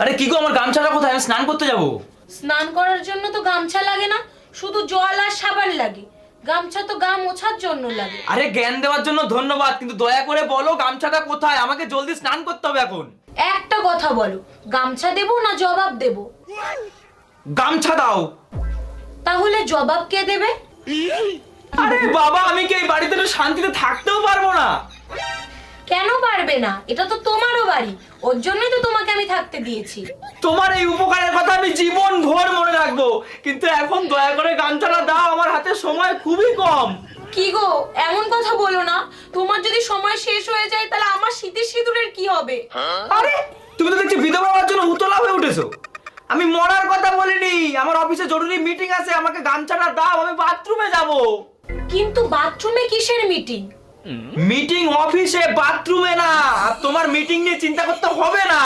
আরে কি গো, আমার গামছাটা কোথায়? আমি স্নান করতে যাব। স্নান করার জন্য তো গামছা লাগে না, শুধু জল আর সাবান লাগে। গামছা তো গা মোছার জন্য লাগে। আরে জ্ঞান দেওয়ার জন্য ধন্যবাদ, কিন্তু দয়া করে বলো গামছাটা কোথায়? আমাকে জলদি স্নান করতে হবে এখন। একটা কথা বলো, গামছা দেবো না জবাব দেবো? গামছা দাও। তাহলে জবাব কে দেবে? আরে বাবা, আমি কি এই বাড়িতে একটু শান্তিতে থাকতেও পারবো না? কেন পারবে না? এটা তো তোমারও বাড়ি, ওর জন্যই তো তোমাকে আমি থাকতে দিয়েছি। তোমার এই উপকারের কথা আমি জীবন ভর মনে রাখবো, কিন্তু এখন দয়া করে গামছাটা দাও, আমার হাতে সময় খুবই কম। কি গো, এমন কথা বলো না। তোমার যদি সময় শেষ হয়ে যায় তাহলে আমার শীতের সিঁদুরের কি হবে? আরে তুমি তো দেখছি বিধবা হওয়ার জন্য উতলা হয়ে উঠেছো। আমি মরার কথা বলিনি, আমার অফিসে জরুরি মিটিং আছে, আমাকে গামছাটা দাও, আমি বাথরুমে যাব। কিন্তু বাথরুমে কিসের মিটিং? মিটিং অফিসে, বাথরুমে না। আর তোমার মিটিং নিয়ে চিন্তা করতে হবে না।